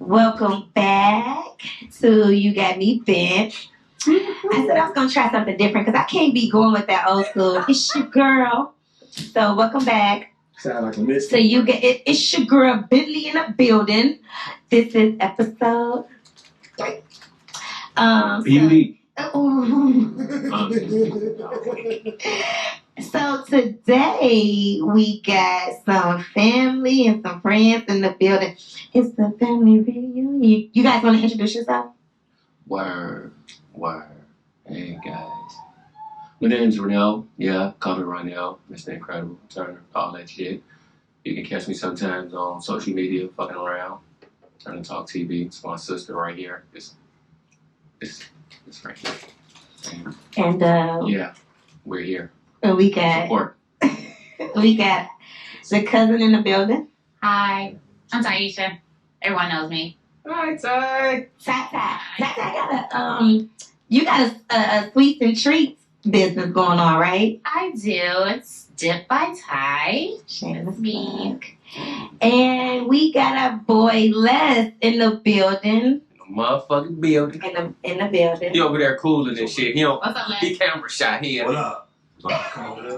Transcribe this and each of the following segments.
Welcome back to You Got Me Bent. I said I was going to try something different because I can't be going with that old school. It's your girl. So welcome back. Sound like a mistake. So it's your girl Bentley in the building. This is episode 3. Beauty. So today we got some family and some friends in the building. It's the family reunion. You guys want to introduce yourself? Word. Hey guys. My name's Renell. Yeah, call me Renell. Mr. Incredible Turner. All that shit. You can catch me sometimes on social media, fucking around. Turn Talk TV. It's my sister right here. It's right here. And yeah, we're here. And we got Support. we got the cousin in the building. Hi, I'm Taisha. Everyone knows me. Hi, Ty. Ty you got a sweets and treats business going on, right? I do. It's Dip by Ty. Shameless Me. plug. And we got our boy Les in the building. Motherfucking building. In the building. He over there cooling and shit. He don't. What's up, He Les? camera shy here. What up?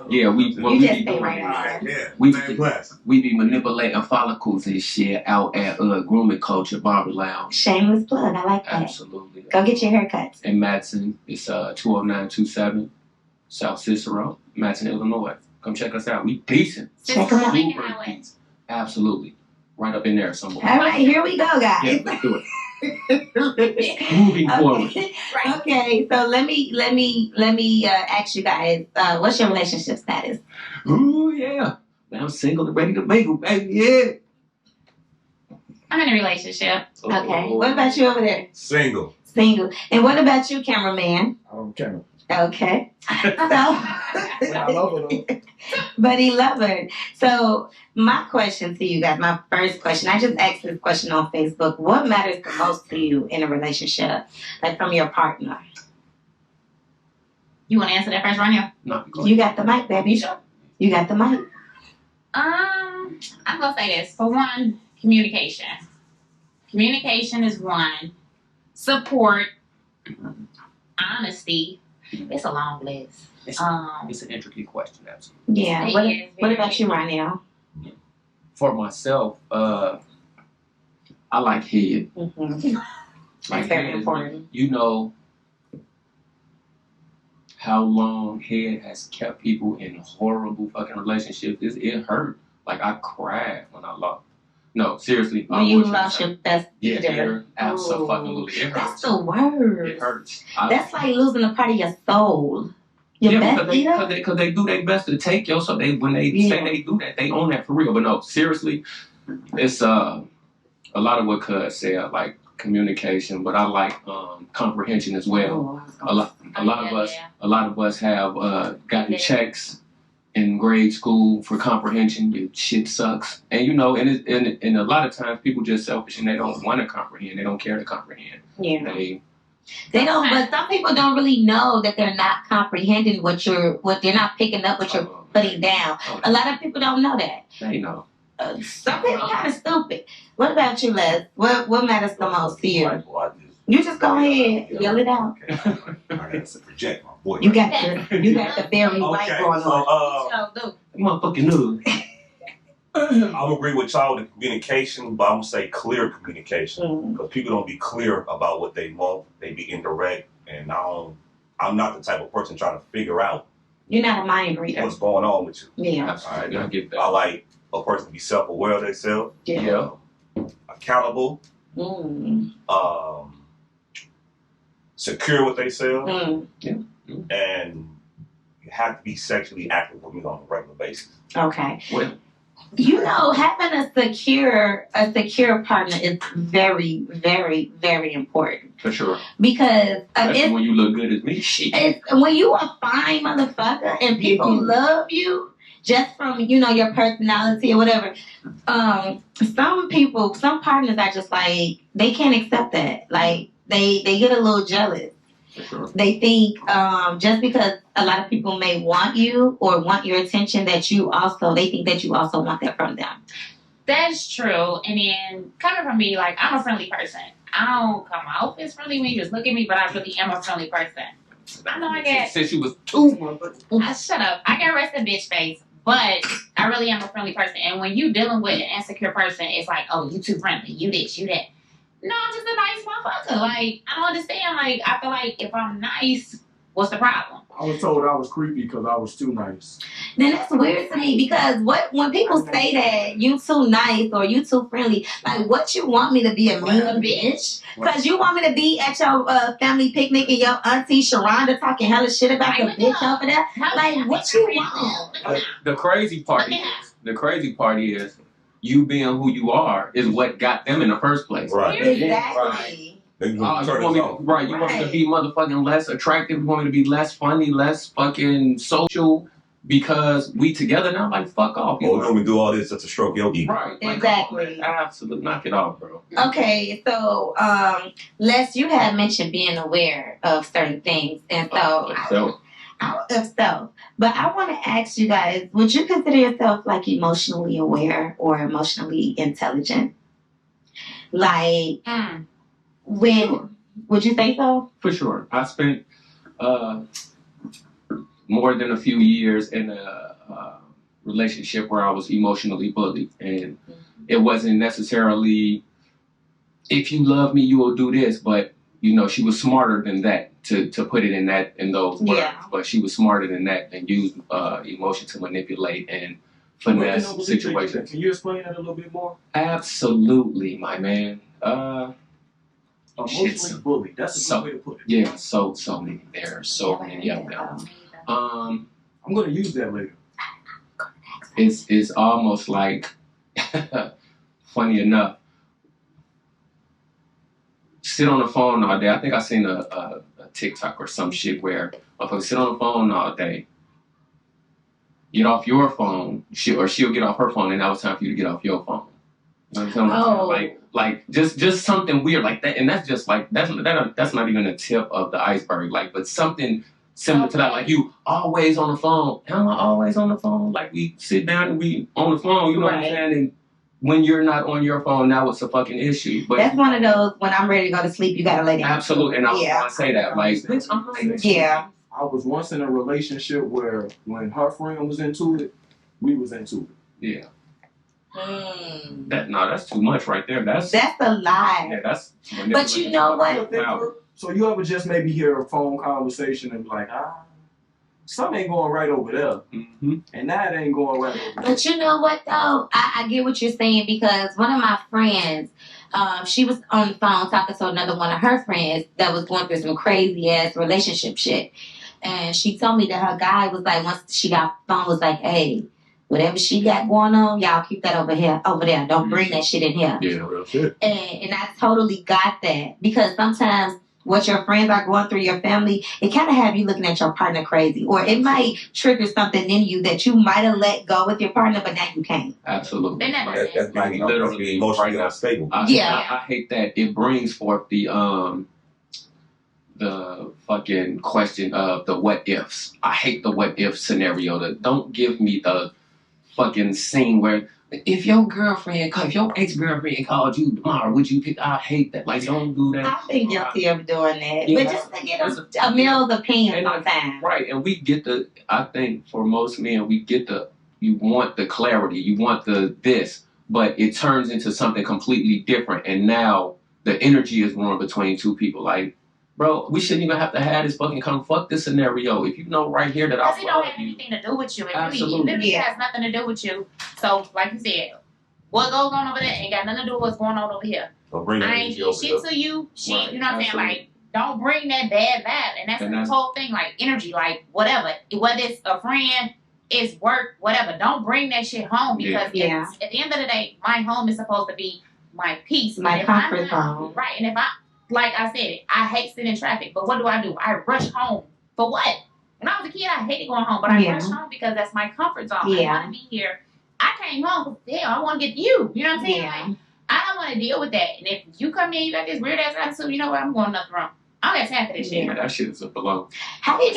Yeah, we You just be stay doing right is- on there. Yeah, We- man, bless. We be manipulating follicles and shit out at Grooming Culture Barber Lounge. Shameless plug. I like that. Absolutely. Go get your haircuts. In Madison, it's 20927 South Cicero, Madison, Illinois. Come check us out. We decent. Check them out. Lincoln Highway. decent. Absolutely. Right up in there somewhere. All right, here we go, guys. Yeah, let's do it. Moving forward. Okay. Right. Okay, so let me ask you guys, what's your relationship status? Ooh, yeah. Man, I'm single and ready to mingle, baby. Yeah. I'm in a relationship. Okay. What about you over there? Single. Single. And what about you, cameraman? I'm Cameron. Okay. I love it. But he loved her. So my question to you guys, my first question, I just asked this question on Facebook. What matters the most to you in a relationship? Like from your partner? You want to answer that first, Ronnie? No, You got the mic, baby. You sure? You got the mic. I'm gonna say this. For one, communication. Communication is one. Support. Honesty. It's a long list. It's an intricate question, absolutely. Yeah. It What is what very about you, Ronell? For myself, I like head. Mm-hmm. Like That's very head is- important. You know how long head has kept people in horrible fucking relationships. It hurt. Like I cried when I lost. No, seriously. When you lost your best Yeah, leader. it absolutely. It That's hurts. the word. It hurts. That's like losing a part of your soul. Your best leader? because they do their best to take you. So when they say they do that, they own that for real. But no, seriously, it's a lot of what Cuz said, like communication, but I like comprehension as well. A lot of us have gotten checks in grade school for comprehension. Your shit sucks, and you know, and a lot of times people just selfish and they don't want to comprehend. They don't care to comprehend. Yeah. They They don't, but some people don't really know that they're not comprehending what they're not picking up what you're putting down. A lot of people don't know that. They know. Some people kind of stupid. What about you, Les? What matters the most to you? You just go ahead, yell it out. Okay. I got to project my voice. You got the very white Okay, going on. so Motherfucking knew. I'm agree with y'all with the communication, but I'm gonna say clear communication because people don't be clear about what they want. They be indirect, and I'm not the type of person trying to figure out You're not a mind reader. what's going on with you. Yeah. Absolutely, I get I that. like a person to be self-aware of themselves, Yeah. accountable, Mm. secure with themselves, Mm. and you have to be sexually active with me on a regular basis. Okay. Well, You know, having a secure partner is very, very, very important for sure. because Especially when you look good as me. Shit. it's when you a fine motherfucker and people love you just from your personality or whatever. Some partners are just like they can't accept that. Like they get a little jealous. For sure. They think just because a lot of people may want you or want your attention they think that you also want that from them. That's true. And then coming from me, like, I'm a friendly person. I don't come off as friendly when you just look at me, but I really am a friendly person. I know I get. Since you was 2. Shut up. I can rest a bitch face, but I really am a friendly person. And when you dealing with an insecure person, it's like, oh, you too friendly. You this, you that. No, I'm just a nice motherfucker. Like, I don't understand. Like, I feel like if I'm nice, what's the problem? I was told I was creepy because I was too nice. Then that's weird to me because when people say that you too nice or you too friendly, like what you want me to be a mean bitch? Because you want me to be at your family picnic and your auntie Sharonda talking hella shit about the bitch over there? Like what you want? The crazy part is you being who you are is what got them in the first place. Right. Exactly. You You want me to be motherfucking less attractive, you want me to be less funny, less fucking social because we together now? Like, fuck off. Oh, when we do all this just to stroke your ego. Right. Like, Exactly. Absolutely. Knock it off, bro. Okay, so Les, you had mentioned being aware of certain things, and so but I want to ask you guys: would you consider yourself like emotionally aware or emotionally intelligent? Like, when would you say so? For sure. I spent more than a few years in a relationship where I was emotionally bullied, and it wasn't necessarily if you love me you will do this, but you know she was smarter than that to put it in those words. Yeah. But she was smarter than that and used emotion to manipulate and finesse situations. Can you explain that a little bit more? Absolutely, my man. Emotionally bullied. That's a good way to put it. Yeah, so many. There are so many of them. I'm gonna use that later. It's almost like funny enough. Sit on the phone all day. I think I seen a TikTok or some shit where motherfuckers sit on the phone all day. Get off your phone, she'll get off her phone, and now it's time for you to get off your phone. You know what I'm saying? Like just something weird like that, and that's just like that's not even the tip of the iceberg. Like, but something similar to that, like you always on the phone. Am I always on the phone? Like we sit down and we on the phone. You know what I'm saying? And when you're not on your phone, now it's a fucking issue. But That's one of those when I'm ready to go to sleep, you gotta lay down. absolutely, and I was gonna say that. Like, bitch, I'm not. Yeah. I was once in a relationship where when her friend was into it, we was into it. Yeah. That's too much right there. That's a lie. Yeah, that's. But you know what? Wow. So you ever just maybe hear a phone conversation and be like, something ain't going right over there, and that ain't going right over there. But you know what though? I get what you're saying because one of my friends, she was on the phone talking to another one of her friends that was going through some crazy ass relationship shit, and she told me that her guy was like, once she got phone, was like, hey, whatever she got going on, y'all keep that over there. Don't bring that shit in here. Yeah, real shit. And I totally got that because sometimes what your friends are going through, your family, it kind of have you looking at your partner crazy, or it might trigger something in you that you might have let go with your partner, but now you can't. Absolutely. That's literally emotionally unstable. I hate that. It brings forth the fucking question of the what ifs. I hate the what if scenario. Don't give me the fucking scene where if your ex-girlfriend called you tomorrow, would you pick? I hate that. Like, don't do that. I've been guilty of doing that. Yeah. But just to get a meal's opinion sometimes. Right, and we get I think for most men, you want the clarity, you want this, but it turns into something completely different, and now the energy is ruined between two people. Like, bro, we shouldn't even have to have this fucking come fuck this scenario. If you know right here that I Because it don't have anything to do with you. It Absolutely. literally has nothing to do with you. So, like you said, what goes on over there ain't got nothing to do with what's going on over here. I ain't doing shit to you. Shit, you know what I'm saying? Like, don't bring that bad vibe. And that's the whole thing, like energy, like whatever. Whether it's a friend, it's work, whatever. Don't bring that shit home because at the end of the day, my home is supposed to be my peace. My comfort zone. Right. And if like I said, I hate sitting in traffic, but what do? I rush home. For what? When I was a kid, I hated going home, but I rushed home because that's my comfort zone. I want to be here. I came home because, I want to get to you. You know what I'm saying? Like, I don't want to deal with that. And if you come in, you got this weird ass attitude, you know what? I'm going nothing wrong. I don't got time for this shit. Yeah, that shit is a below. How do you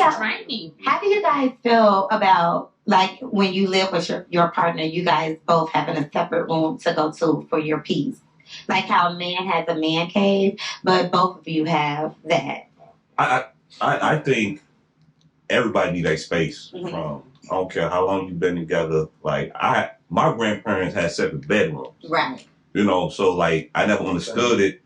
guys feel about like when you live with your partner, you guys both having a separate room to go to for your peace. Like how a man has a man cave, but both of you have that. I think everybody need a space from. I don't care how long you've been together. Like my grandparents had separate bedrooms. Right. You know, so like I never understood it.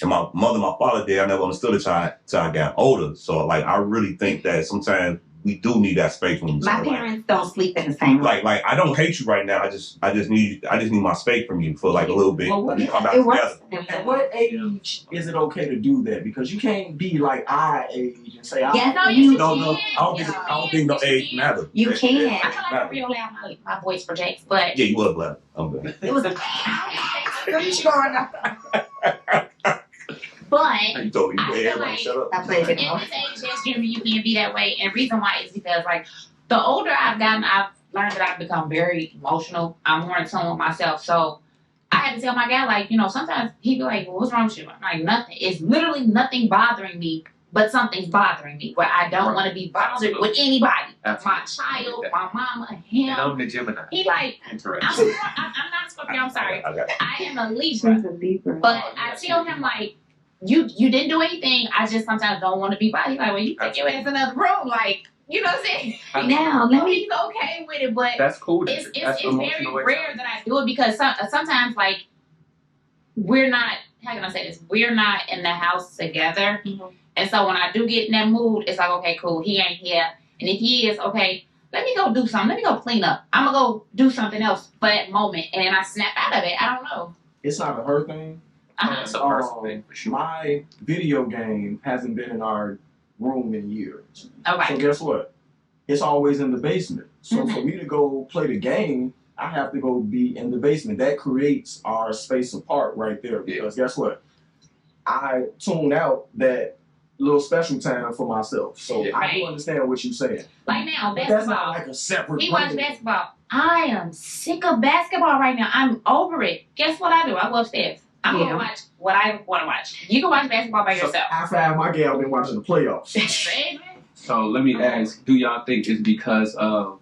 And my mother and my father did. I never understood it till I got older. So like I really think that sometimes we do need that space from each other. My parents don't sleep in the same room. Like I don't hate you right now. I just need my space from you for like a little bit. Well, come back together. At what age is it okay to do that? Because you can't be like our age and say, No, I don't think no age matters. You can. I feel like I real loud my voice projects, but yeah, you was loud. I'm good. It was a But you told me I feel everybody like shut up. I played it. in this age, yes, Jimmy, you can be that way. And the reason why is because, like, the older I've gotten, I've learned that I've become very emotional. I'm more in tune with myself. So I had to tell my guy, like, you know, sometimes he'd be like, well, what's wrong with you? I'm like, nothing. It's literally nothing bothering me, but something's bothering me where I don't want to be bothered with anybody. My child, my mama, him. And I'm the Gemini. He like, I'm not a Scorpio, I'm sorry. I am a Libra. But I tell him, like, you didn't do anything. I just sometimes don't want to be bothered. He's like, well, you take your ass in another room. Like, you know what I'm saying? Now, let me. He's okay with it, but that's cool. it's very rare that I do it because sometimes, like, we're not, how can I say this? We're not in the house together. Mm-hmm. And so when I do get in that mood, it's like, okay, cool, he ain't here. And if he is, okay, let me go do something. Let me go clean up. I'm going to go do something else for that moment. And then I snap out of it. I don't know. It's not a her thing. It's a personal thing for sure. My video game hasn't been in our room in years. Okay. So guess what? It's always in the basement. So for me to go play the game, I have to go be in the basement. That creates our space apart right there. Because guess what? I tune out that little special time for myself. So I do understand what you're saying. Like now, but basketball. That's not like a separate He watches basketball. I am sick of basketball right now. I'm over it. Guess what I do? I go upstairs. I'm going to watch what I want to watch. You can watch basketball by yourself. After I have my gal been watching the playoffs. So let me ask, do y'all think it's because of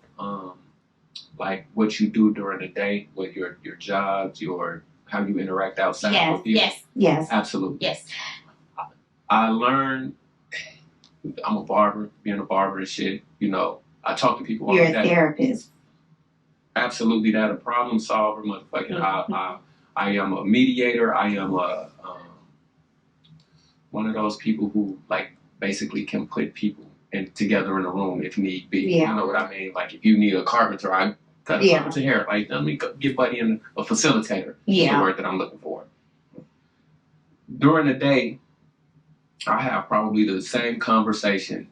like what you do during the day with your jobs, how you interact outside with people? Yes. Absolutely. Yes. I learned, I'm a barber, being a barber and shit, you know, I talk to people all You're the day. a therapist. Absolutely, that a problem solver, motherfucking. I am a mediator. I am one of those people who like basically can put people together in a room if need be. Yeah. You know what I mean? Like if you need a carpenter, I cut a carpenter hair. Like let me get Buddy in a facilitator. Yeah. Is the word that I'm looking for. During the day, I have probably the same conversation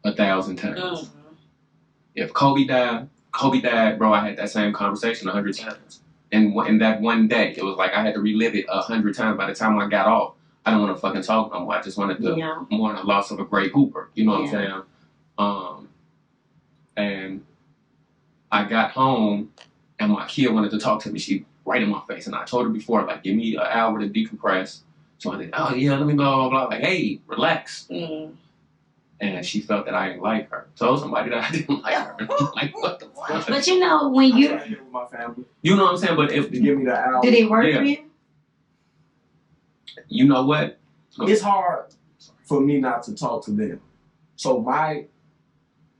1,000 times. Mm-hmm. If Kobe died, bro, I had that same conversation 100 times. And in that one day, it was like I had to relive it 100 times. By the time I got off, I don't want to fucking talk no more. I just wanted to mourn the loss of a great hooper. You know what I'm saying? And I got home, and my kid wanted to talk to me. She right in my face, and I told her before, like, give me an hour to decompress. So I said, oh yeah, let me blah blah blah. Like, hey, relax. Mm. And she felt that I didn't like her. So somebody that I didn't like her. Like, what the fuck? But you know, when you... I with my family. You know what I'm saying? But if... Give me the hour. Did it work for you? You know what? It's hard for me not to talk to them. So my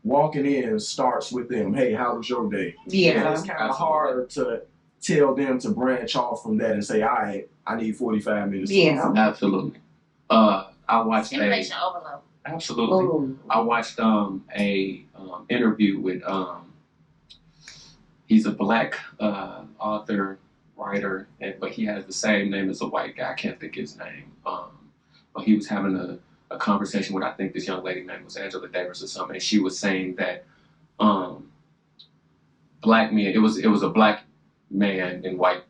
walking in starts with them. Hey, how was your day? Yeah. And it's kind of hard to tell them to branch off from that and say, all right, I need 45 minutes. Yeah. Absolutely. I watched Stimulation overload. Absolutely. Ooh. I watched a interview with he's a black author, writer, but he has the same name as a white guy. I can't think his name. But he was having a conversation with, I think this young lady name was Angela Davis or something, and she was saying that black men, it was a black man and white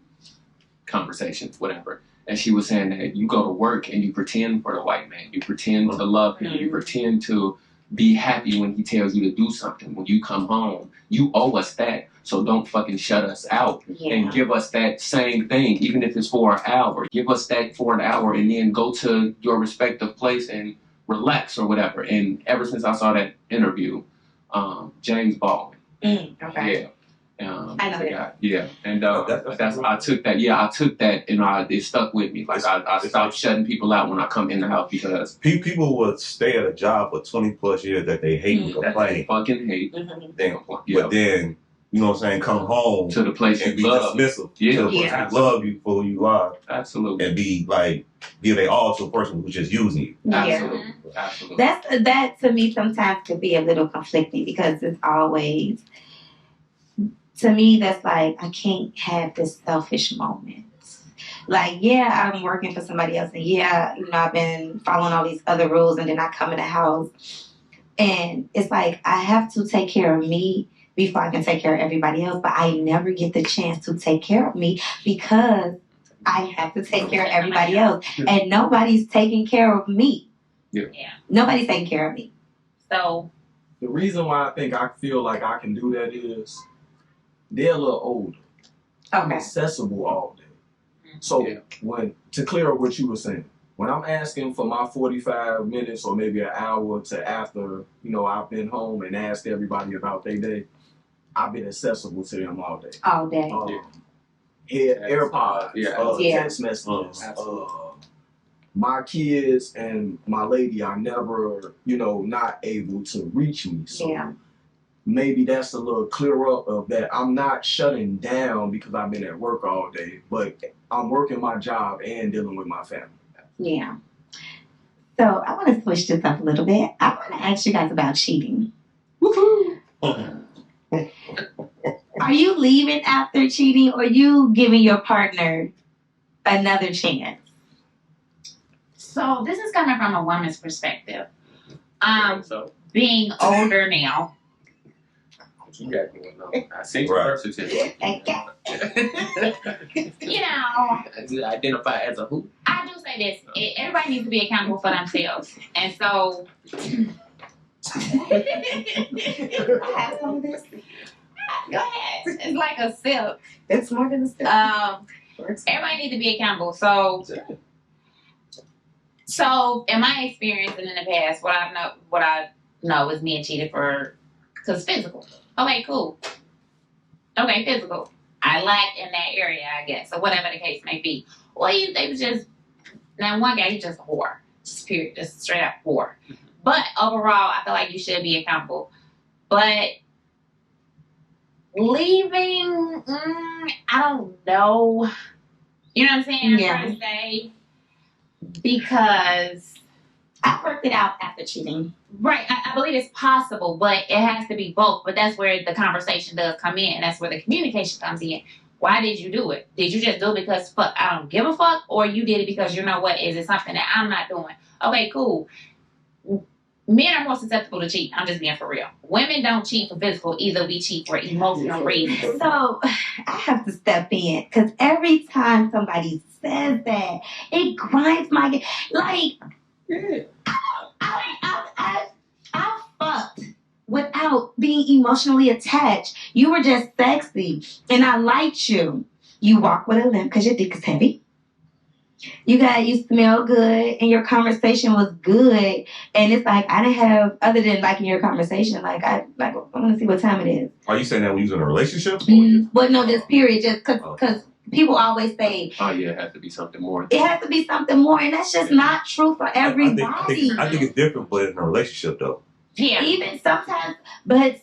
conversation, whatever. And she was saying that you go to work and you pretend for the white man. You pretend to love him. You pretend to be happy when he tells you to do something. When you come home, you owe us that. So don't fucking shut us out and give us that same thing, even if it's for an hour. Give us that for an hour and then go to your respective place and relax or whatever. And ever since I saw that interview, James Baldwin, Okay. Yeah. I know that. Yeah, and I took that. Yeah, I took that, and it stuck with me. Like I stopped shutting people out when I come in the house because people would stay at a job for 20+ years that they hate and complain. Fucking hate. But then, you know what I'm saying, come home to the place and you be love. dismissive. Yeah, to the person who love you for who you are. Absolutely. And be like, give they all to a person who's just using you. Absolutely. Absolutely. That to me sometimes could be a little conflicting because it's always, to me, that's like, I can't have this selfish moment. Like, yeah, I'm working for somebody else, and yeah, I've been following all these other rules, and then I come in the house, and it's like, I have to take care of me before I can take care of everybody else, but I never get the chance to take care of me because I have to take care of everybody else, and nobody's taking care of me. Yeah. Nobody's taking care of me. So the reason why I think I feel like I can do that is they're a little older. I'm accessible all day. So to clear up what you were saying, when I'm asking for my 45 minutes or maybe an hour to after, I've been home and asked everybody about their day, I've been accessible to them all day. All day. AirPods, text messages. My kids and my lady are never, not able to reach me. So maybe that's a little clear up of that. I'm not shutting down because I've been at work all day, but I'm working my job and dealing with my family. Yeah. So I want to switch this up a little bit. I want to ask you guys about cheating. Woohoo! Are you leaving after cheating, or are you giving your partner another chance? So this is coming from a woman's perspective. Being older now. You got going on. I see your birth certificate. You identify as a who? I do say this. Everybody needs to be accountable for themselves. And so I have some of this. Go ahead. It's like a sip. It's more than a sip. Everybody needs to be accountable. So in my experience and in the past, what I know is men cheated because physical. Okay, cool. Okay, physical. I lacked in that area, I guess, or whatever the case may be. Or they was just, now one guy, he's just a whore. Just period, just straight up whore. But overall, I feel like you should be accountable. But leaving, I don't know. You know what I'm saying? I'm trying to say. Because I worked it out after cheating. Right. I believe it's possible, but it has to be both. But that's where the conversation does come in. And that's where the communication comes in. Why did you do it? Did you just do it because I don't give a fuck? Or you did it because you know what? Is it something that I'm not doing? Okay, cool. Men are more susceptible to cheat. I'm just being for real. Women don't cheat for physical. Either we cheat for emotional reasons. So I have to step in because every time somebody says that, it grinds my like. I fucked without being emotionally attached. You were just sexy, and I liked you. You walk with a limp because your dick is heavy. You smell good, and your conversation was good. And it's like I didn't have, other than liking your conversation, I want to see what time it is. Are you saying that when you're in a relationship? Well, no, this period, just because people always say, "Oh yeah, it has to be something more." It has to be something more, and that's just not true for everybody. I think it's different, but in a relationship though. Yeah.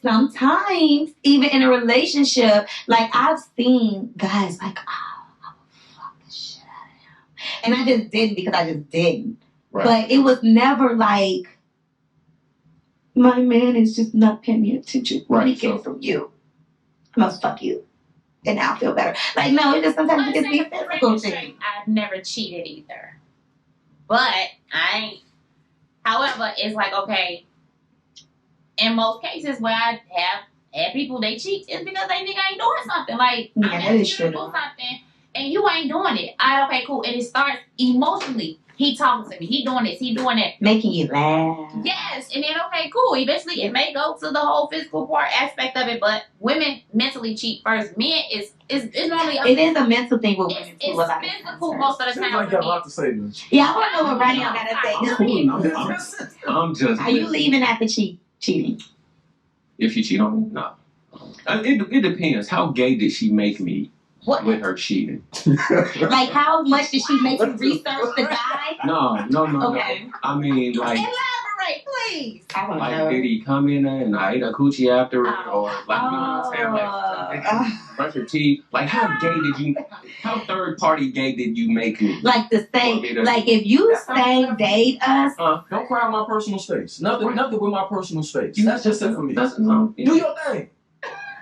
Sometimes, even in a relationship, like I've seen guys like, fuck the shit out of him. And I just didn't because I just didn't. Right. But it was never like, my man is just not paying me attention. What he get from you? I'm gonna fuck you. And now I feel better. Like, no, it just sometimes it can be physical thing. I've never cheated either. But however, it's like, okay, in most cases where I have had people they cheat, it's because they think I ain't doing something. Like, I'm asking you to do something and you ain't doing it. Okay, cool. And it starts emotionally. He talking to me. He doing this. He doing that. Making you laugh. Yes. And then, okay, cool. Eventually, it may go to the whole physical part aspect of it, but women mentally cheat first. Men is normally... It is a mental thing with women. It's physical most of the time. I got a lot to say. Yeah, I want to know what Ronnie got to say. I'm just... Are you leaving after cheating? If you cheat on me? No. It depends. How gay did she make me What? with her cheating? Like, how much did she make you research the guy? No. Okay. I mean, like, Elaborate, please. I don't like, know. did he come in there and I ate a coochie after it, or like, you know what I'm saying, like, brush your teeth? Like, how third party gay did you make me? Like to say, like if you say date us, don't crowd my personal space. Nothing with my personal space. That's just it for me. Do your thing.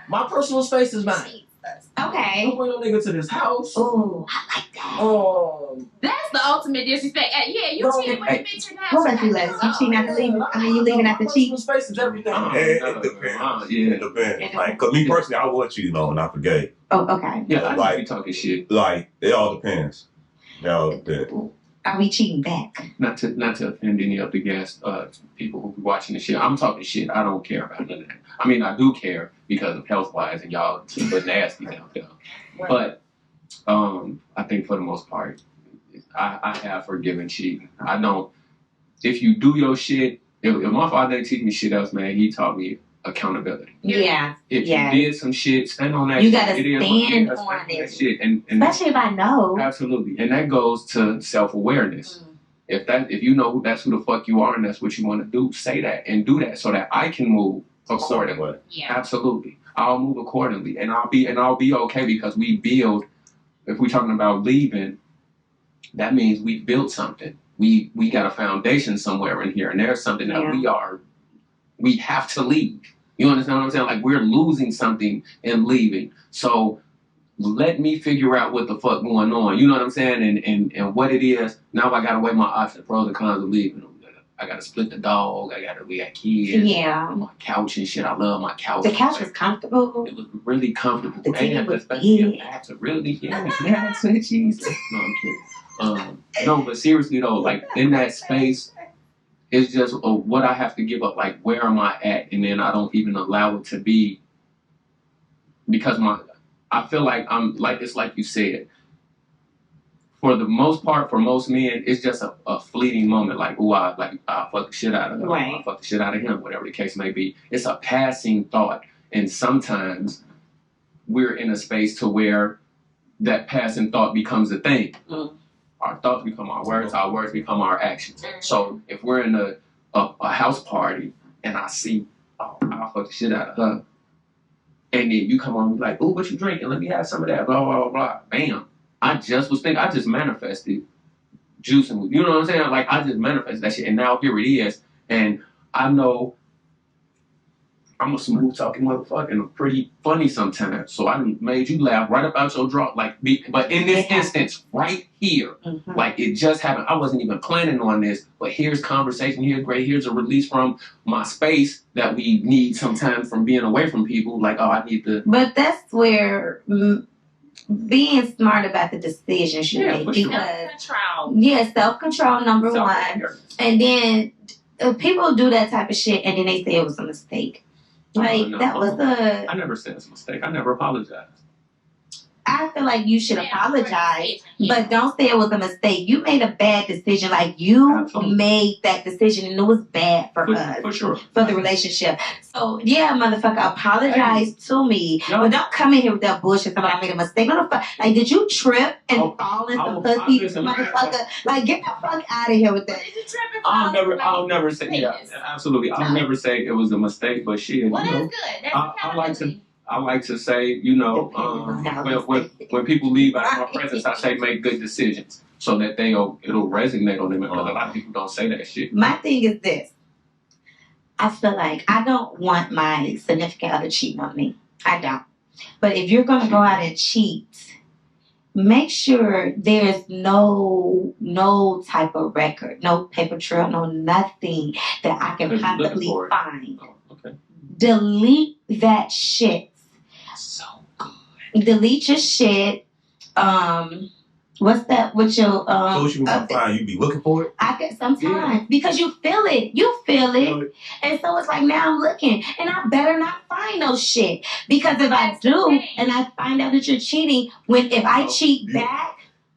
My personal space is mine. okay. Don't bring no nigga to this house. Oh, I like that. That's the ultimate disrespect. Yeah, you cheated with a bitch in the house. What about you, Les? You cheating after leaving? I mean, you leaving after cheating? My personal space is everything. It depends. It depends. Like, cause me personally, I was cheating on, not for gay. Oh, okay. Yeah, I be talking shit. Like, it all depends. It all depends. Are we cheating back? Not to offend any of the guests, people who be watching the shit. I'm talking shit. I don't care about none of that. I mean, I do care because of health wise, and y'all super nasty out there. Right. But I think for the most part, I have forgiven cheating. I don't. If you do your shit, if my father didn't teach me shit else, man, he taught me accountability. Yeah. If you did some shit, stand on that you shit. Gotta stand on it. Shit. And especially if I know. Absolutely. And that goes to self-awareness. If you know that's who the fuck you are and that's what you want to do, say that and do that so that I can move accordingly. Yeah. Absolutely. I'll move accordingly and I'll be okay because we build. If we're talking about leaving, that means we built something. We got a foundation somewhere in here and there's something that we have to leave. You understand what I'm saying? Like, we're losing something in leaving. So let me figure out what the fuck going on. You know what I'm saying? And what it is. Now I gotta weigh my options, pros and cons of leaving. I gotta split the dog. We got kids. Yeah. My couch and shit. I love my couch. The couch was comfortable. It was really comfortable. The TV was big. Jesus. No, I'm kidding. No, but seriously though, like in that space, it's just what I have to give up. Like, where am I at? And then I don't even allow it to be because I feel like I'm like, it's like you said, for the most part, for most men, it's just a fleeting moment. Like, I fuck the shit out of her. Right. I fuck the shit out of him, whatever the case may be. It's a passing thought. And sometimes we're in a space to where that passing thought becomes a thing. Our thoughts become our words become our actions. So if we're in a house party and I see, I'll fuck the shit out of her, and then you come on and be like, "Ooh, what you drinking? Let me have some of that." Blah blah blah blah. Bam! I just manifested juicing. You know what I'm saying? Like, I just manifested that shit, and now here it is. And I know I'm a smooth talking motherfucker and I'm pretty funny sometimes. So I made you laugh right about your draw. But in this instance, right here, like it just happened. I wasn't even planning on this, but here's conversation, here's a release from my space that we need sometimes from being away from people. Like, I need to. But that's where being smart about the decisions you make. Because self-control. Self-control, number one. And then people do that type of shit and then they say it was a mistake. Like, I never said it's a mistake. I never apologized. I feel like you should apologize, but don't say it was a mistake. You made a bad decision. Like, you made that decision and it was bad for us. For sure. For the relationship. So, motherfucker, apologize to me. But don't come in here with that bullshit. Somebody, I made a mistake. No, fuck. Like, did you trip and fall in some pussy, motherfucker? Like, get the fuck out of here with that. Did you trip and fall? I'll never say, absolutely. I'll never say it was a mistake, but shit. Well, that's good. That's I like to say, when people leave out of my presence, I say make good decisions so that it'll resonate on them. Because a lot of people don't say that shit. My thing is this. I feel like I don't want my significant other cheating on me. I don't. But if you're going to go out and cheat, make sure there's no type of record, no paper trail, no nothing that I can possibly find. Delete that shit. So good. Delete your shit. What's that? With your so what you gonna find? You be looking for it? I get sometimes because you feel it. You feel it, and so it's like now I'm looking, and I better not find no shit because if I do, and I find out that you're cheating, if I cheat back,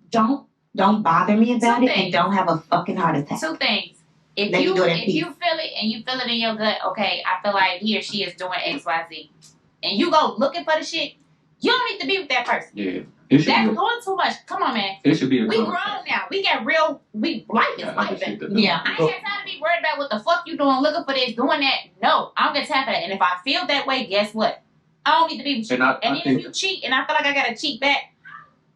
don't bother me about it, and don't have a fucking heart attack. Two things. If you feel it and you feel it in your gut, okay, I feel like he or she is doing XYZ. and you go looking for the shit, you don't need to be with that person. Yeah. That's doing too much. Come on, man. It should be We grown now. We got real. Life is life. Yeah. I ain't got time to be worried about what the fuck you doing, looking for this, doing that. No, I don't got time for that. And if I feel that way, guess what? I don't need to be with you. And then if you cheat and I feel like I gotta cheat back,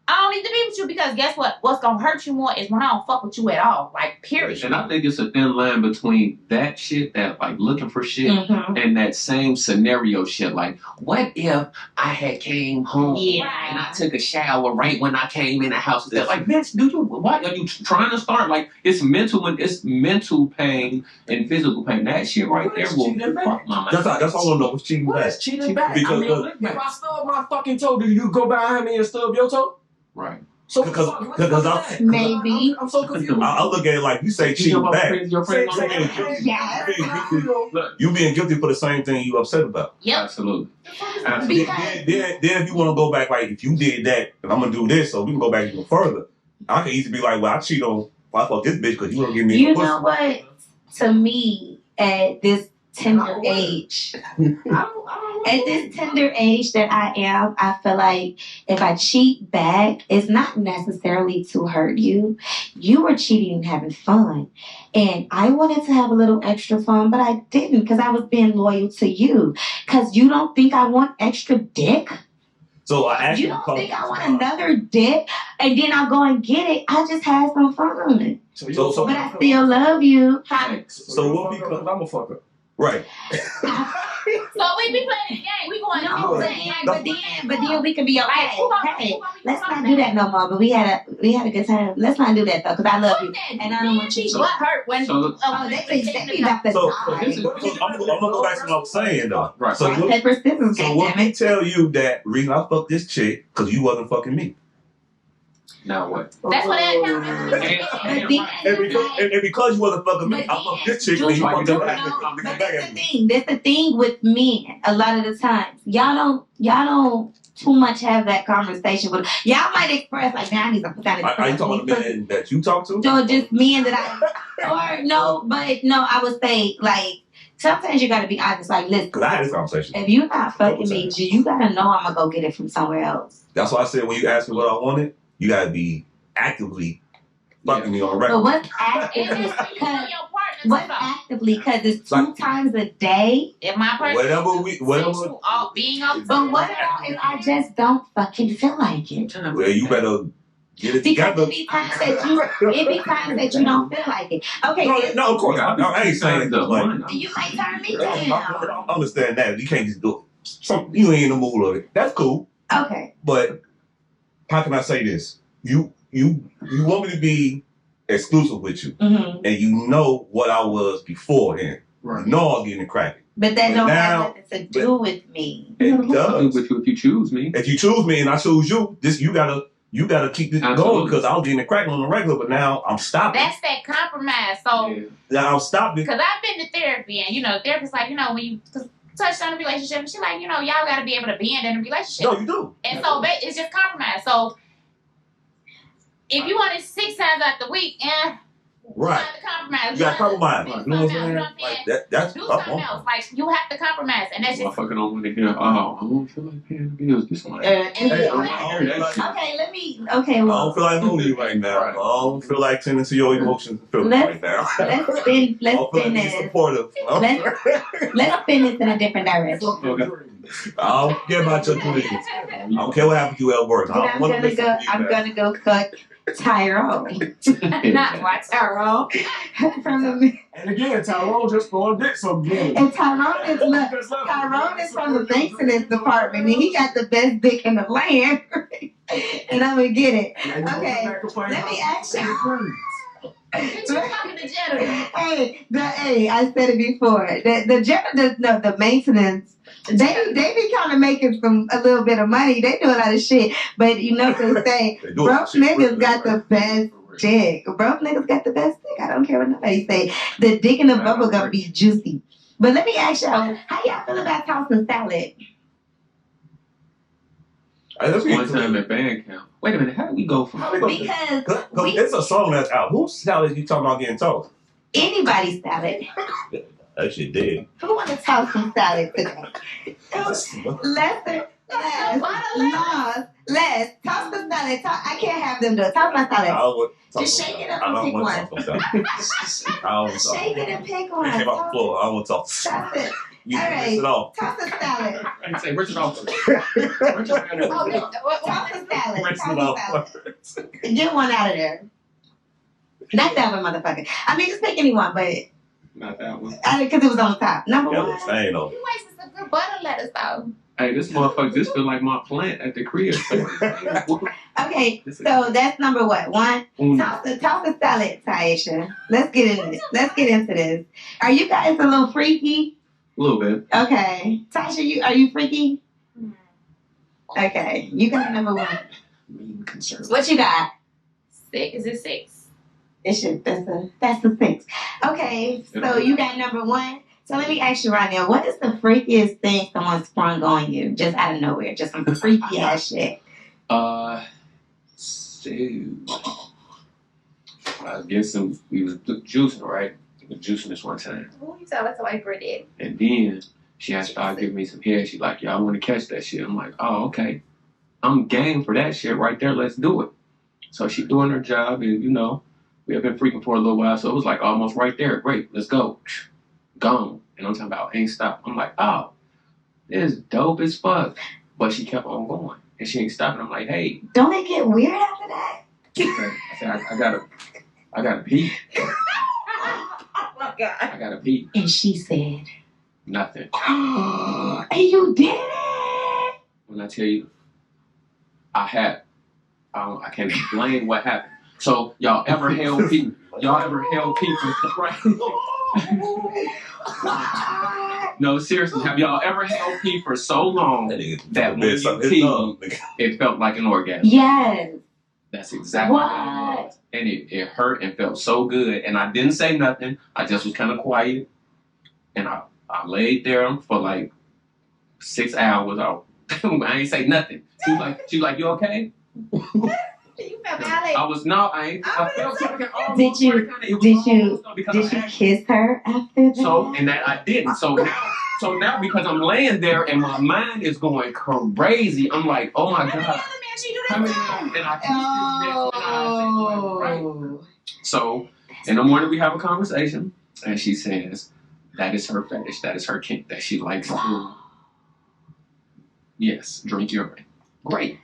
I don't need to be with you because guess what? What's gonna hurt you more is when I don't fuck with you at all. Like, period. And I think it's a thin line between that shit, that like looking for shit, and that same scenario shit. Like, what if I had came home and I took a shower right when I came in the house? Like, bitch, why are you trying to start? Like, it's mental pain and physical pain. That shit right there will fuck my mind. That's all I know. What's cheating back? Cheating back. Because if I stub my fucking toe, do you go behind me and stub your toe? Right. So because maybe I'm so confused. I look at it like you say cheating back. yeah. You being guilty for the same thing you upset about. Yep. Absolutely. Then if you want to go back, like if you did that, and I'm gonna do this, so we can go back even further. I can easily be like, well, I cheat on, I fuck this bitch because you don't give me. You know what? To me, at this tender age, at this tender age that I am, I feel like if I cheat back, it's not necessarily to hurt you. You were cheating and having fun. And I wanted to have a little extra fun, but I didn't because I was being loyal to you. Because you don't think I want extra dick? So I actually you don't think I want another dick? And then I'll go and get it. I just had some fun on it. So but I still love you. So what because I'm a fucker. Right. So we be playing the game. We going but then we can be okay. Hey, let's not do that no more. But we had a good time. Let's not do that though, because I love you and I don't want you to. What hurt when? They be about to die. I'm gonna go back to what I'm saying though. Right. So what me tell you that reason I fucked this chick because you wasn't fucking me. Now what? That's what that and because you wasn't fucking me, I fucked this chick. And you fucked her back. That's the thing with men. A lot of the times, y'all don't too much have that conversation with. Y'all might express like, "Man, I need to put that in." Are you talking about the men that you talk to? So just men that I, or no, I would say like. Sometimes you gotta be honest, like, listen. Because I had this conversation. If you're not fucking me, you gotta know I'm gonna go get it from somewhere else. That's why I said when you asked me what I wanted, you gotta be actively fucking me on record. But what's actively? What's actively? Because it's 2 times a day. If my person whatever being up. But what if I just don't fucking feel like it? Well, you better. Get it because together. it be times that you don't feel like it. Okay. No, of course. I ain't saying that. Like, you might turn me down. I understand that. You can't just do it. You ain't in the mood of it. That's cool. Okay. But how can I say this? You want me to be exclusive with you, and you know what I was beforehand. Right. You know I was getting cracking. But that don't have nothing to do with me. It does with you if you choose me. If you choose me and I choose you, you gotta keep this going because I was getting the crack on the regular, but now I'm stopping. That's that compromise. So now I'm stopping. Because I've been to therapy, and the therapist's like, when you touch on a relationship, and she's like, y'all gotta be able to bend in a relationship. No, you do. And so it's just compromise. So if you want it 6 times out the week, right. You have to compromise. You gotta compromise. You know what I'm saying? Like that's do something else. Like you have to compromise, and that's just. I fucking don't want to hear. I don't feel like paying the bills this month. Okay. Well, I don't feel like moving you right now. I don't feel like tending to your emotions and feelings right now. Let's spin this. Supportive. Let's spin this in a different direction. Okay. I don't care about your feelings. I don't care what happened to you at work. I'm gonna go fuck Tyrone. Not why Tyrone. And again, Tyrone just throwing dicks up again. And Tyrone is from the maintenance department, and he got the best dick in the land. And I'm gonna get it. Okay, let me ask you. Hey, I said it before. The janitors, no, the maintenance. They be kind of making a little bit of money. They do a lot of shit, but they say broke niggas got the best dick. Broke niggas got the best dick. I don't care what nobody say. The dick in the bubble gum be juicy. But let me ask y'all, how y'all feel about tossing salad? One time at band camp. Wait a minute, how do we go from? Because it's a song that's out. Whose salad you talking about getting tossed? Anybody's salad. That shit dead. Who want to toss some salad today? Les, toss the salad. I can't have them do it. Toss my salad. Just shake it up and pick one. Shake it and pick one. It came off the floor. I don't want to talk. That's it. You all right. it off. Toss the salad. I say, rinse it off. Toss the salad. Rinse it off. Get one out of there. Not that one, motherfucker. I mean, just pick anyone, but not that one. Because it was on top. Number one. You wasted some good butter lettuce though. Hey, this motherfucker just feel like my plant at the crib. Okay, so that's number what? One? Toss the salad, Taisha. Let's get into this. Are you guys a little freaky? A little bit. Okay. Tasha, are you freaky? Okay. You got number one. Mean conservative. What you got? 6. Is it 6? That's a 6. Okay, so you got number one. So let me ask you right now, what is the freakiest thing someone sprung on you just out of nowhere? Just some freaky ass shit. I guess we was juicing, right? We was juicing this one time. Ooh, you sound like somebody pretty. And then she had started giving me some head. She's like, "Yeah, I want to catch that shit." I'm like, "Oh, okay. I'm game for that shit right there. Let's do it." So she doing her job, and we have been freaking for a little while, so it was like almost right there. Great, let's go. Gone. And I'm talking about ain't stopped. I'm like, oh, this is dope as fuck. But she kept on going. And she ain't stopping. I'm like, hey. Don't it get weird after that? I said, I gotta pee. Oh my God. I gotta pee. And she said nothing. And you did it? When I tell you, I can't explain what happened. So y'all ever held people? Right? No, seriously, have y'all ever held pee for so long that when you pee, it felt like an orgasm? Yes. That's exactly what it was. And it hurt and felt so good. And I didn't say nothing. I just was kind of quiet. And I laid there for like 6 hours. I ain't say nothing. She was like, you okay? You felt violated. I felt something. Did you kiss her after that? So, and that I didn't. So now because I'm laying there and my mind is going crazy, I'm like, oh my God. And I right. So in the morning we have a conversation and she says that is her fetish, that is her kink, that she likes to drink urine. Great.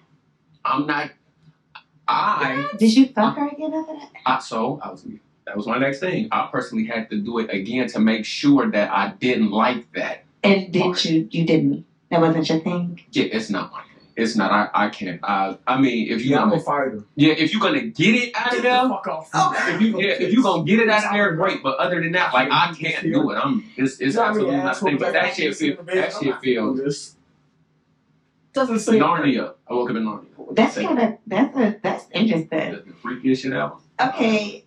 Did you fuck her again after that? That was my next thing. I personally had to do it again to make sure that I didn't like that. And you didn't? That wasn't your thing? Yeah, it's not my thing. It's not. I can't. I mean, if you I'm a fighter. Yeah, if you're gonna get it out of there, fuck off. If you gonna get it out of there, great. But other than that, like I can't do it. It's absolutely nothing. But that shit feels. Doesn't say Narnia. I woke up in Narnia. That's interesting. The freakiest shit ever. Okay.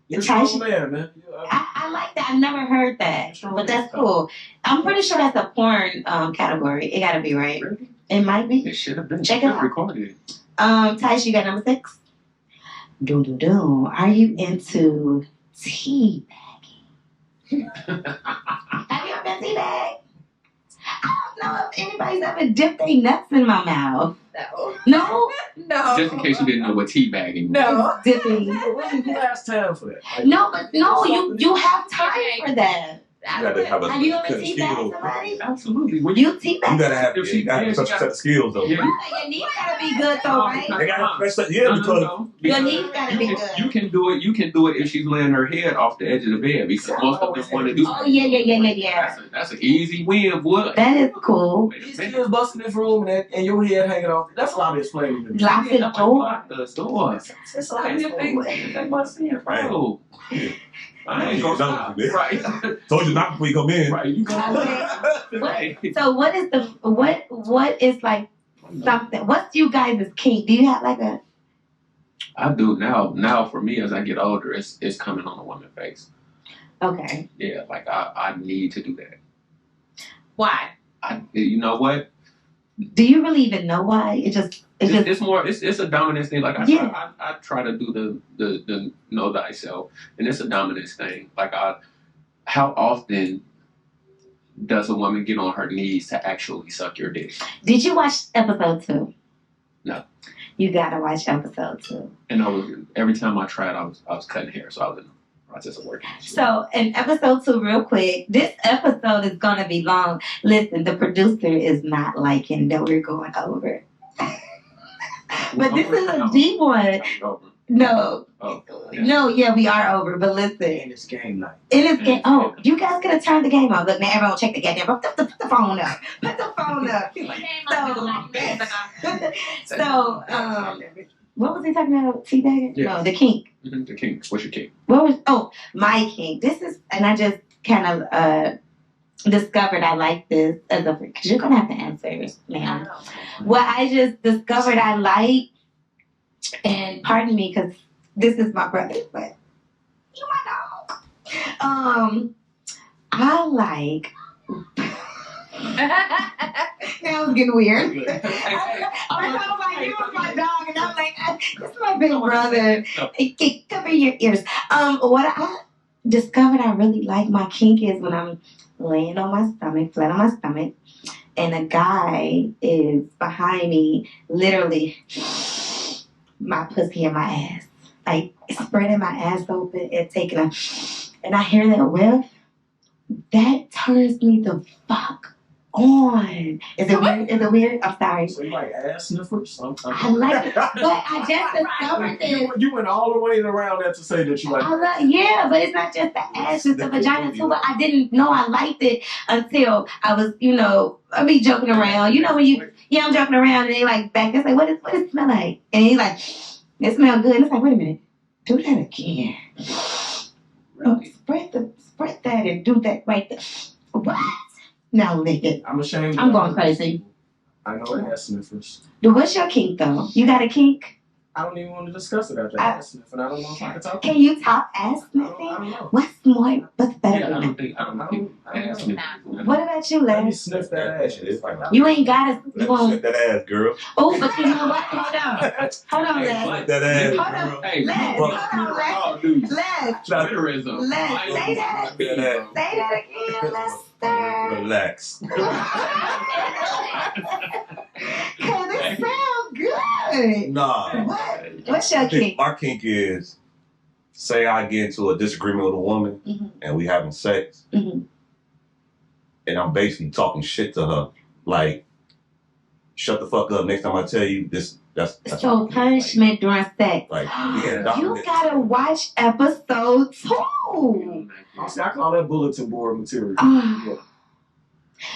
You're a strong man. I like that. I've never heard that, but that's cool. I'm pretty sure that's a porn category. It gotta be, right? Really? It might be. It should have been. Check it out. Recorded. Tish, you got number 6? Are you into tea bagging? Have you ever been tea bagged? I don't know if anybody's ever dipped their nuts in my mouth. No? No. Just in case you didn't know what teabagging was. No. Dipping. When you last time for that? No, you have time for that. You gotta have Have you ever teabagged somebody? Absolutely. You teabag? You gotta have such set of skills though. Yeah. Your knees gotta be good though, right? They gotta because Your knees gotta be good. You can do it if she's laying her head off the edge of the bed because most of them want to do that. Oh yeah. That's an easy win, boy. That is cool. These kids busting this room and your head hanging off. That's a lot of explaining to me. Lock the door. Lock the door. It's all They must see it, bro. I ain't gonna stop. Right. Told you not before you come in. Right. You go. So what is like something? What's you guys' kink? Do you have like a? I do now. Now for me, as I get older, it's coming on a woman's face. Okay. Yeah, like I need to do that. Why? You know what? Do you really even know why? It's more. It's a dominance thing. Like I try to do the know thyself, and it's a dominance thing. Like how often does a woman get on her knees to actually suck your dick? Did you watch episode 2? No. You gotta watch episode 2. And every time I tried, I was cutting hair, so I was in the process of working. So in episode 2, real quick, this episode is gonna be long. Listen, the producer is not liking that we're going over. But this is a deep one. No. Oh, No, yeah, we are over, but listen. And it's game night. It is game. Oh, you guys could have turned the game on. Look, now everyone check the goddamn. Put the phone up. Put the phone up. So, what was he talking about? Teabagging? Yeah. No, the kink. Mm-hmm. The kink. What's your kink? What was? Oh, my kink. This is, and I just kind of discovered I like this as a. Because you're gonna have to answer, ma'am. What I just discovered I like, and pardon me, because this is my brother, but you my dog. I like. That was getting weird. I was like, you was my dog, and I'm like, this is my big brother. Cover your ears. What I discovered I really like my kink is when I'm laying on my stomach, flat on my stomach, and a guy is behind me, literally my pussy in my ass, like spreading my ass open and taking a, and I hear that whiff. That turns me the fuck on. Is it weird? Is it weird? I'm sorry. So you like ass sniffers? I like it, but I just discovered this. You went all the way around that to say that you like Yeah, but it's not just the ass, it's the vagina too. But I didn't know I liked it until I was, I be joking around. You know when I'm joking around and they like back, it's like, what does it smell like? And he's like, it smells good. And it's like, wait a minute, do that again. Spread that and do that right there. What? Now lick it. I'm ashamed. I'm going crazy. I know ass sniffers. What's your kink though? You got a kink? I don't even want to discuss it after ass sniffing. I don't know if I can talk. Can you top ass sniffing? I don't know. What's better Yeah, than that? I don't think ass sniffing. What about you, Let me Les? sniff that ass. You ain't got it. You Sniff won't. that ass, girl. Oh, but you know what? Hold on, Les. Sniff that ass, Hold on. girl. Hey, Les, bro, hold on, Les. oh, dude. Les, Twitterism. Les, say that. Sniff that ass. Say that again, Lester. Relax. Cause it sounds good. Nah. What? What's your kink? My kink is, say I get into a disagreement with a woman Mhm. and we having sex, Mhm. and I'm basically talking shit to her, like, shut the fuck up. Next time I tell you this, that's So punishment during sex. Like, yeah, You gotta watch episode 2. Honestly, I call that bulletin board material.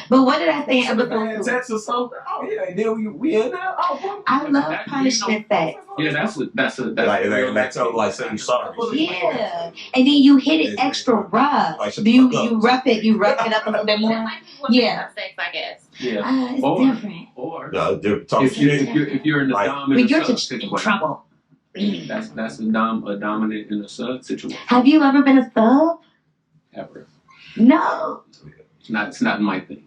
But what did I say in episode 2? Text or something. Oh yeah, and then we in there. Oh, I love punishment sex. Yeah, that's like tell her, like, say you sorry. Yeah, and then you hit it extra rough. Like, shut Do the you fuck up. rough it up a little bit more? Yeah. Sex, I guess. Yeah. It's Or- different. Or They're talking if you're in the Like- But dominant you're sub just in situation, trouble. that's a dominant in a sub situation. Have you ever been a sub? Ever. No. It's not my thing.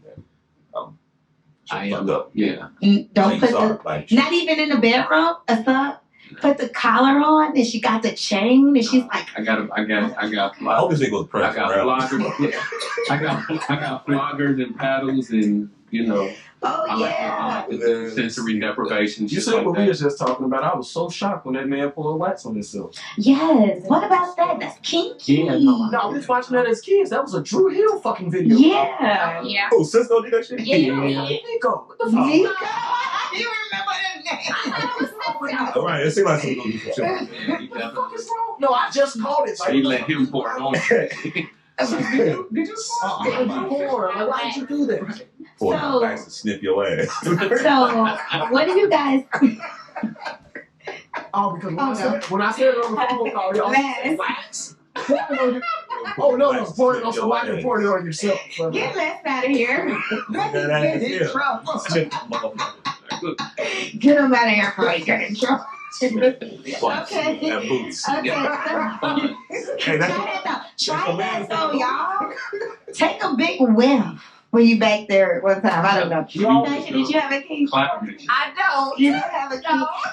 I am. up. Yeah. Don't put the. like, Not even in the bedroom. A sub. Put the collar on, and she got the chain, and she's like, I got. I hope this nigga was I pressed got around. floggers. Yeah. I got floggers and paddles and "Oh I yeah." like the sensory deprivation. You shit said like what we that. was just talking about. I was so shocked when that man pulled wax on himself. Yes. What about that? That's kinky. Yeah, no, No, we was watching that as kids. That was a Drew Hill fucking video. Yeah. Yeah. Oh, Cisco did that shit? Yeah. Nico, what the fuck? Nico. You remember that All right, it seems like something gonna do some shit. Yeah, he What the definitely- fuck is wrong? No, I just called it. He let him pour it on. Did you pour? Like, why did you do that? Pour So- the wax and sniff your ass. So, what do you guys? Oh, because Oh, when I said it on the phone call, y'all said Les. wax. Pour it on your- Oh no, pour it on somebody, pour it on yourself. Get Les out of here. That ass, Get in yeah. trouble. Sniff the motherfucker. Get him out of here before he get in trouble. Butts Okay. and boots. Okay. Hey, Try that though. Try that's that a though, man. y'all. Take a big whiff when you back there one time. I don't know. Tasha, did you have a kink? I don't. You don't have a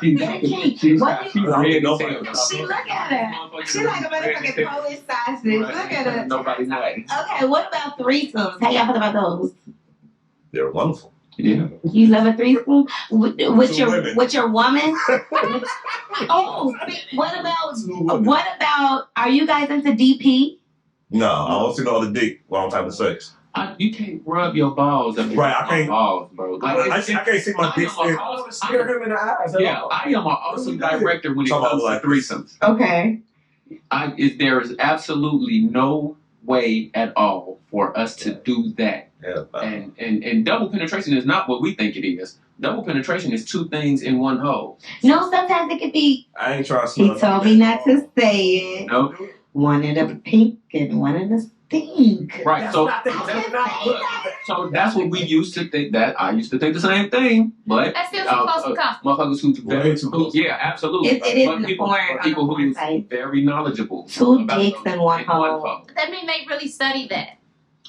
kink. Get a kink. What She's do you- ready to Nobody- tell. She look at her. She like a motherfucking Polish hostage. Look at it. Nobody nothing. Okay, what about threesomes? How y'all feel about those? They're wonderful. Yeah. You love a threesome with your women. with your woman? Oh, what about? Are you guys into DP? No, I don't see no other dick while I'm having sex. You can't rub your balls. Right, I can't. Balls, bro. Like, I can't see my dick. I stare him in the eyes. Yeah, I am an awesome director when it comes to threesomes. Okay. There is absolutely no way at all for us to do that. Yeah, and double penetration is not what we think it is. Double penetration is two things in one hole. No, sometimes it could be. I ain't trying to. He told me not to say it. No. One in the pink and one in the stink. Right. So that's what we used to think. That I used to think the same thing, but That's still too close to comfort. motherfuckers who's very too close. Yeah, absolutely. It is But in the people who's side. very knowledgeable. Two about dicks those in one hole. That mean they really study that.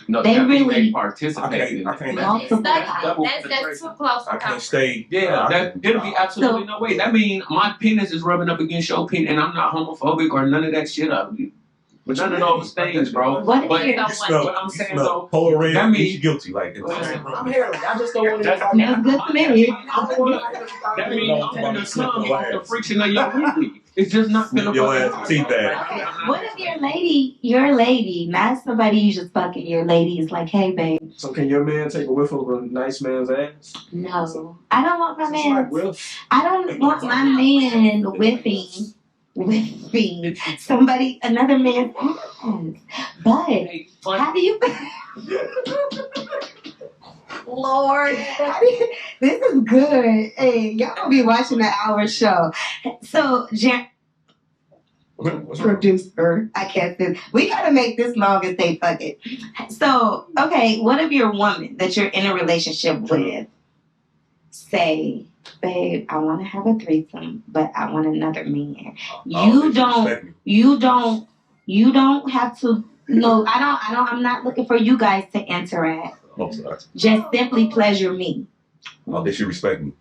No, They that means really- they participate in I it. can't. Multiple Study times. that's too close I to can't comfort. stay. Yeah, it'll be absolutely no way. That means my penis is rubbing up against your penis, and I'm not homophobic or none of that shit. But none of those things, bro. What But if you're You smell, What I'm you saying, smell though, polar red. that That means- means you guilty. Like I'm hairy. I just don't want to. Smells good to me. that means I'm gonna come off the friction of your weekly. It's just not gonna your fucking- ass teeth bad. Okay, what if your lady, not somebody you just fucking, your lady is like, hey babe, So can your man take a whiff of a nice man's ass? no. I don't want my It's like man. whiff. I don't want my man whiffing somebody, another man's ass. But Hey, but how do you? Lord, this is good. Hey, y'all gonna be watching the hour show. So, producer, I can't say. We gotta make this long and say fuck it. So, okay, what if your woman that you're in a relationship with say, babe, I want to have a threesome, but I want another man. You don't have to. No, I'm not looking for you guys to interact. Just simply pleasure me. Oh, they should respect me.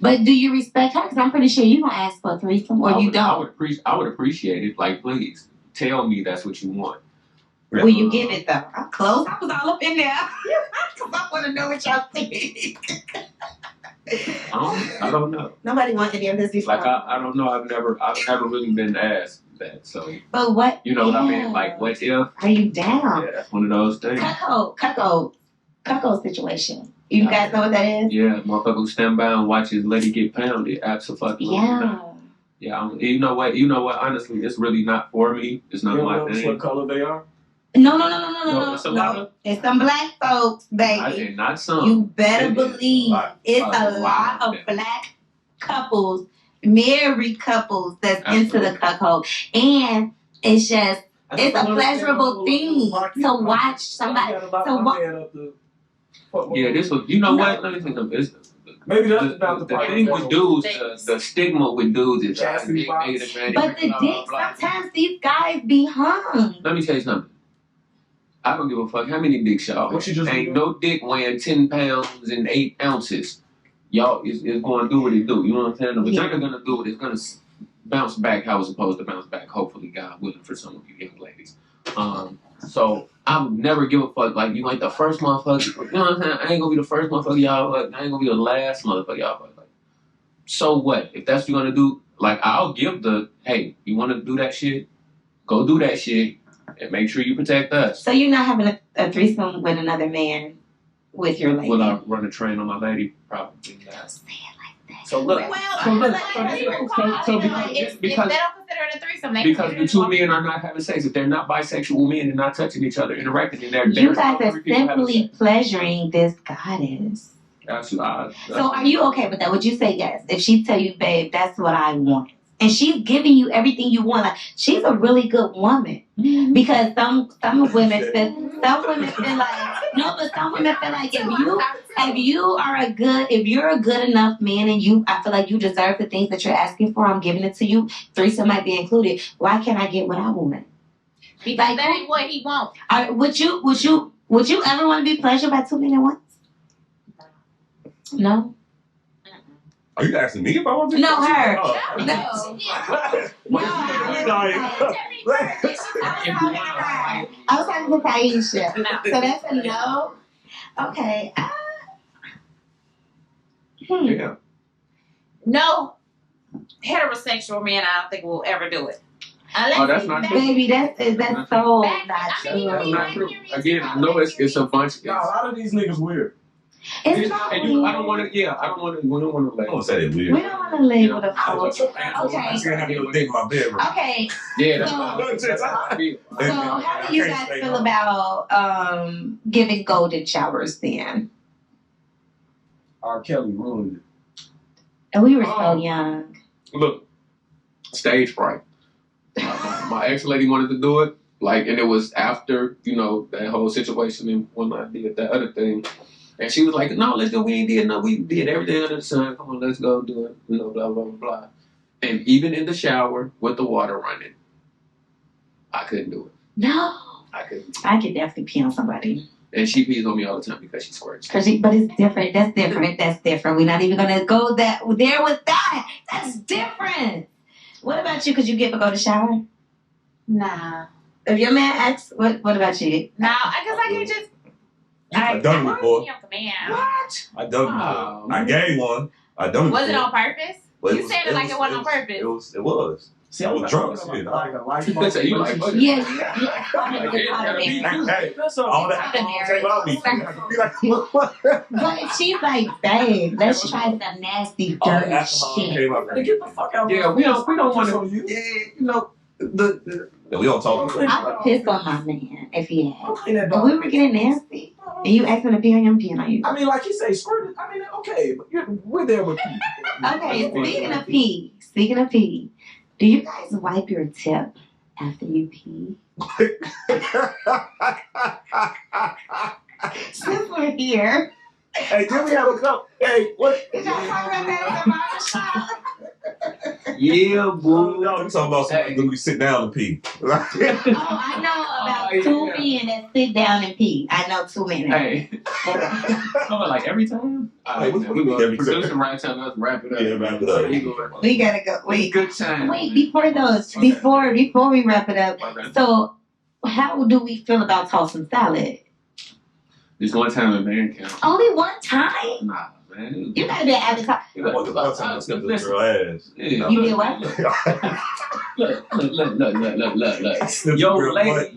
But do you respect her? Because I'm pretty sure you gonna ask for a threesome, or you don't. I would appreciate it. Like, please tell me that's what you want. Will you give it though? I'm close. I was all up in there because I want to know what y'all think. I don't know. Nobody wants any of this before. Like I don't know. I've never really been asked that. So But what? you know what I yeah. mean? Like, what if? Are you down? Yeah, that's one of those things. Cuckold situation. You guys know what that is? Yeah, motherfucker who stand by and watch his lady get pounded. Absolutely. Yeah. Yeah. You know what? Honestly, it's really not for me. It's not You don't my notice thing. what color they are? No. It's a lot of. It's some black folks, baby. And not some. You better It is believe it's a lot lot of of black couples, married couples that's into the cuckold. And it's just, it's a pleasurable thing to watch somebody. Yeah, this was. You know what? Let me think of this. Maybe that's about The thing with dudes, the stigma with dudes is Chastity box. But the dick, sometimes these guys be hung. Let me tell you something. I don't give a fuck how many dicks y'all What you have. just Ain't do? no dick weighing 10 pounds and 8 ounces. Y'all is going to do what it do. You know what I'm saying? The vagina going to do what it's going to bounce back how it's supposed to bounce back. Hopefully, God willing, for some of you young ladies. So I would never give a fuck. Like, you ain't the first motherfucker. You know what I'm saying? I ain't going to be the first motherfucker y'all fuck. I ain't going to be the last motherfucker y'all fuck. Like, so what? If that's what you're going to do, like, I'll give the, hey, you want to do that shit? Go do that shit. And make sure you protect us. So you're not having a threesome with another man with your lady? Will I run a train on my lady? Probably not. Say it like that. So look, If they don't consider it a threesome, they because consider the it two a men are not having sex, if they're not bisexual men and not touching each other, interacting, then You guys are simply pleasuring this goddess. Absolutely. So are you okay with that? Would you say yes? If she tell you, babe, that's what I want. And she's giving you everything you want. Like, she's a really good woman. Because some women feel like, no, but some women feel like if you're a good enough man and I feel like you deserve the things that you're asking for, I'm giving it to you. Threesome might be included. Why can't I get what I want? Because Like, that ain't what he wants. Would you ever want to be pleasured by two men at once? No? Are you asking me if I want to? No, her. Oh. No. I was talking to Taisha. So that's a no. Okay. Yeah. No heterosexual man, I don't think will ever do it. Unless that's not true. Baby, that's so not true. That's not true. Again, I know it's a bunch. Nah, a lot of these niggas weird. It's not and weird. I don't want to. Yeah, I don't want to. We don't want to I label. don't say that weird. We don't want to label the folks. I have to think in my bedroom. Okay. Yeah, that's So- how I feel. So how do you guys feel about giving golden showers then? R. Kelly ruined it. And we were so young. Look, stage fright. My ex lady wanted to do it, and it was after that whole situation and when I did that other thing, and she was like, "No, let's go. We ain't did no. We did everything under the sun. Come on, let's go do it. Blah blah blah blah." And even in the shower with the water running, I couldn't do it. No. I couldn't. I could definitely pee on somebody. And she pees on me all the time because she squirts. But it's different. That's different. That's different. We're not even gonna go there with that. That's different. What about you? Could you give a go to shower? Nah. If your man asks, what about you? No, I guess I can't just. I done it before. Man. What? I done it before. I gave one. I done it before. Was it on purpose? But You said it like it wasn't on purpose. It was. See, I was drunk. Like a That's a- you like butter. Yeah. Hey, all that came out me. Be like, what? But if she's like, babe, let's try some nasty, All the dirty alcohol shit. came out. Get the fuck out. Yeah, we don't want to. You. Yeah, Yeah, we don't talk. I would piss on my man if he asked. And But we were getting nasty. And you asked him to pee on you, I'm peeing on you. I mean, like you say, squirt it. I mean, okay, but we're there with people. Okay, speaking of pee, do you guys wipe your tip after you pee? Since we're here. Hey, did we have a cup? Hey, what? Did y'all talk about that in the barbershop? Yeah, boy. No, we talking about something when we sit down and pee. Oh, I know about two men that sit down and pee. I know 2 men. Hey, like every time. Hey, what's we go. every time? Producer right time. Let's wrap it up. Yeah, wrap it up. We gotta go. Wait, Good time. before we wrap it up. So, how do we feel about tossing salad? There's one time in man camp. Only one time? Nah, man. You gotta be an avatar. You One time I skipped the girl ass. Yeah. You did what? Look. Yo, lady,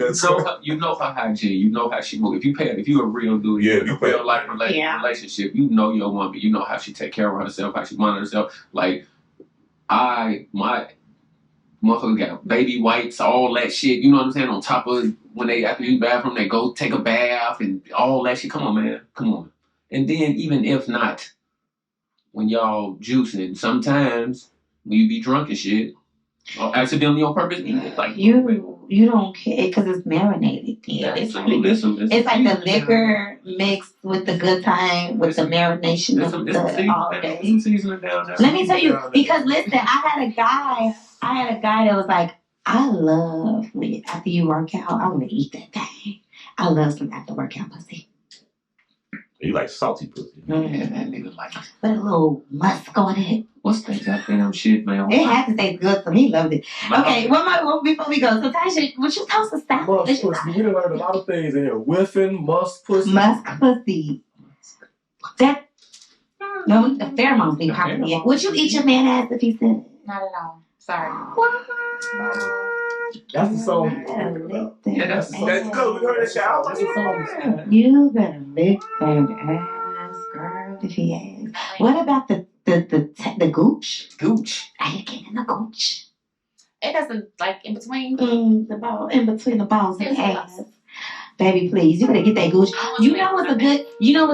you know her hygiene. You know how she move. If you a real dude, Yeah, you a real life relationship. You know your woman. You know how she take care of herself, how she monitor herself. Like my motherfucker got baby wipes, all that shit. You know what I'm saying? On top of when they after you bathroom, they go take a bath and all that shit. Come on, man. Come on. And then even if not, when y'all juicing, sometimes when you be drunk and shit, or accidentally on purpose, like you don't care because it's marinated. Yeah, it's like the liquor mixed with the good time with the marination of the all day. Let me tell you, because listen, I had a guy that was like, I love when after you work out, I want to eat that thing. I love some after workout pussy. You like salty pussy. Yeah, that nigga like. Put a little musk on it. What's that goddamn shit, man? It had to taste good, so he loved it. Okay, before we go, so Tasha, would you toast a salad? Musk pussy. We done learned a lot of things in here. Whiffing, musk pussy. Musk pussy. That no, the pheromones be popping in. Would you eat your man ass if he said it? Not at all. Sorry. What? That's the song. Yeah, that's good. We heard that shit. I was like, You better lick that ass, girl, if he asks. What about the gooch? Gooch. Are you getting the gooch? It doesn't like in between. The ball in between the balls and the ass. Baby, please, you better get that gooch. You know what's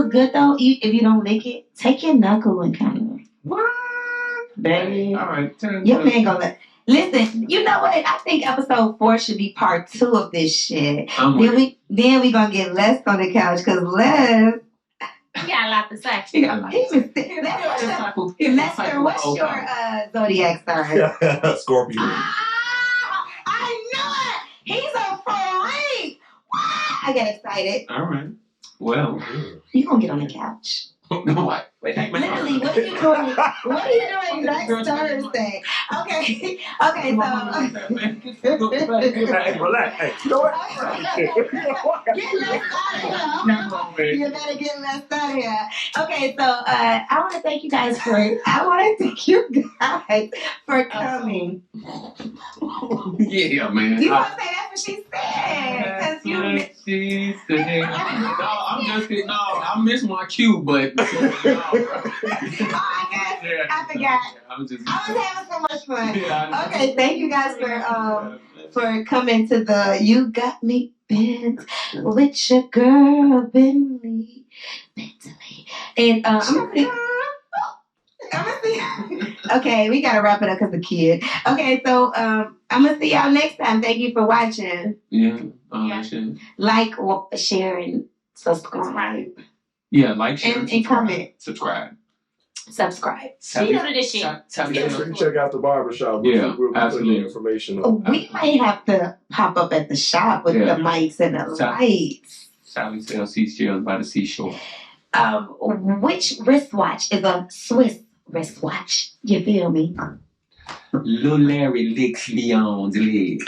good though? If you don't lick it, take your knuckle and kind of What? baby. All right. Your man gonna listen. You know what? I think episode 4 should be part 2 of this shit. Then we gonna get Les on the couch because Les. You got a lot to say. He got like. Lester, what's your zodiac sign? Scorpio. I knew it. He's a freak. I get excited. All right. Well. You gonna get on the couch? What? Wait, Literally, what are you doing? What are you doing next Thursday? Okay, okay, so. Hey, relax. Hey, you know what? Get less out of here. You better get less out of here. Okay, so I want to thank you guys for coming. Yeah, man. You want to say that's what she said? Because you. She said. No, I'm just kidding. No, I missed my cue, but. No, I forgot. I was having so much fun. Yeah, okay, thank you guys for coming to the You Got Me Bent with your girl Bentley. And I'm gonna see. Okay, we gotta wrap it up because the kid. Okay, so I'm gonna see y'all next time. Thank you for watching. Yeah. Like, share, and subscribe. Yeah, like, share, and comment. Subscribe. She know this shit. Make sure you check out the barbershop. Yeah, we'll absolutely. put information on. We might have to pop up at the shop with the mics and the lights. Sally sells seashells by the seashore. Which wristwatch is a Swiss wristwatch? You feel me? Lil Larry licks Leon's leg.